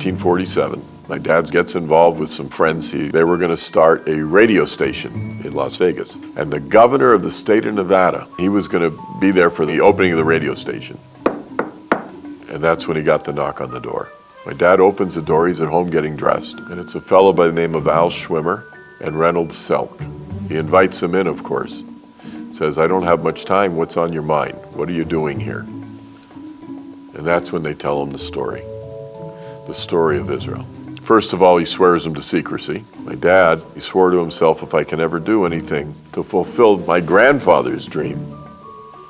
1947. My dad gets involved with some friends. They were going to start a radio station in Las Vegas. And the governor of the state of Nevada, he was going to be there for the opening of the radio station. And that's when he got the knock on the door. My dad opens the door, he's at home getting dressed, and it's a fellow by the name of Al Schwimmer and Reynolds Selk. He invites him in, of course. Says, I don't have much time, what's on your mind? What are you doing here? And that's when they tell him the story of Israel. First of all, he swears him to secrecy. My dad, he swore to himself, if I can ever do anything to fulfill my grandfather's dream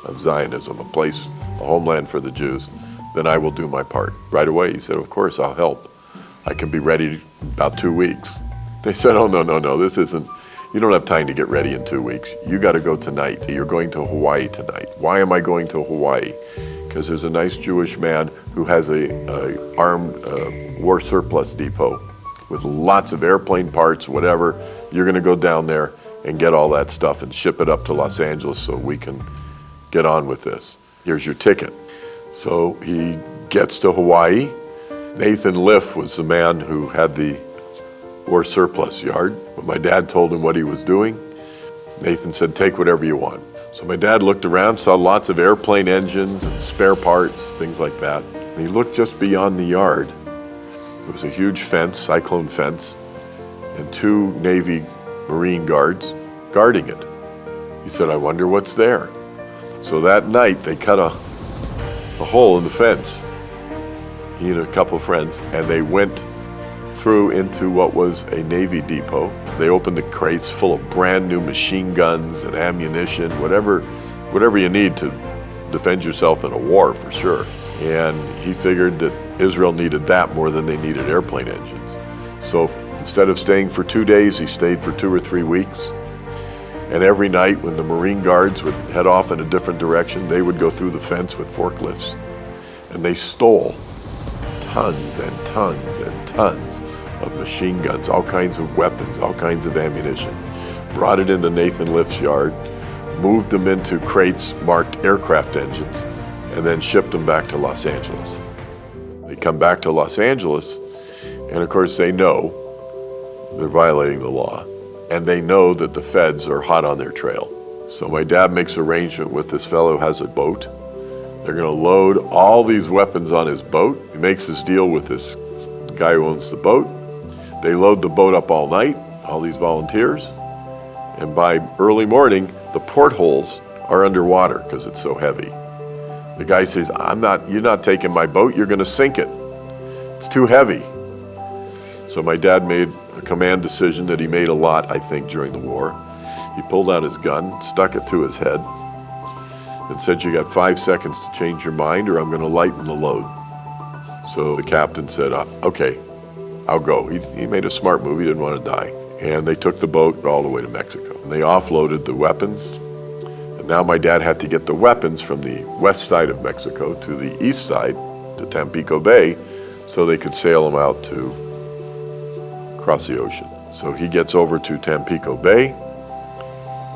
of Zionism, a place, a homeland for the Jews, then I will do my part. Right away, he said, of course, I'll help. I can be ready in about 2 weeks. They said, oh, no, this isn't, you don't have time to get ready in 2 weeks. You got to go tonight. You're going to Hawaii tonight. Why am I going to Hawaii? Because there's a nice Jewish man who has a armed war surplus depot with lots of airplane parts, whatever. You're going to go down there and get all that stuff and ship it up to Los Angeles so we can get on with this. Here's your ticket. So he gets to Hawaii. Nathan Liff was the man who had the war surplus yard. When my dad told him what he was doing, Nathan said, take whatever you want. So my dad looked around, saw lots of airplane engines and spare parts, things like that. And he looked just beyond the yard. There was a huge fence, cyclone fence, and 2 Navy Marine guards guarding it. He said, I wonder what's there. So that night they cut a hole in the fence, he and a couple of friends, and they went through into what was a Navy depot. They opened the crates full of brand new machine guns and ammunition, whatever you need to defend yourself in a war, for sure. And he figured that Israel needed that more than they needed airplane engines. So instead of staying for 2 days, he stayed for 2 or 3 weeks. And every night when the Marine Guards would head off in a different direction, they would go through the fence with forklifts. And they stole tons and tons and tons of machine guns, all kinds of weapons, all kinds of ammunition. Brought it into Nathan Liff's yard, moved them into crates marked aircraft engines, and then shipped them back to Los Angeles. They come back to Los Angeles, and of course they know they're violating the law. And they know that the feds are hot on their trail. So my dad makes arrangement with this fellow who has a boat. They're gonna load all these weapons on his boat. He makes his deal with this guy who owns the boat. They load the boat up all night, all these volunteers. And by early morning, the portholes are underwater because it's so heavy. The guy says, you're not taking my boat, you're gonna sink it. It's too heavy. So my dad made a command decision that he made a lot, I think, during the war. He pulled out his gun, stuck it to his head, and said, you got 5 seconds to change your mind or I'm going to lighten the load. So the captain said, okay, I'll go. He made a smart move, he didn't want to die. And they took the boat all the way to Mexico. And they offloaded the weapons. And now my dad had to get the weapons from the west side of Mexico to the east side, to Tampico Bay, so they could sail them out to across the ocean. So he gets over to Tampico Bay,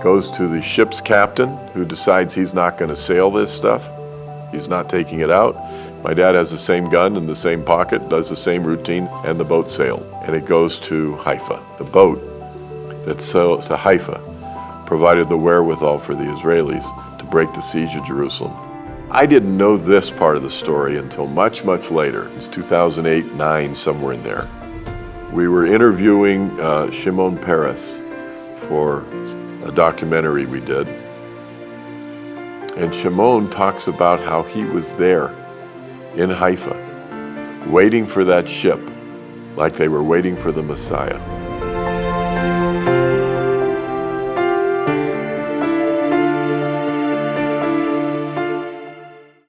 goes to the ship's captain, who decides he's not going to sail this stuff. He's not taking it out. My dad has the same gun in the same pocket, does the same routine, and the boat sailed. And it goes to Haifa. The boat that sailed to Haifa provided the wherewithal for the Israelis to break the siege of Jerusalem. I didn't know this part of the story until much, much later. It's 2008, 9, somewhere in there. We were interviewing Shimon Peres for a documentary we did. And Shimon talks about how he was there in Haifa, waiting for that ship like they were waiting for the Messiah.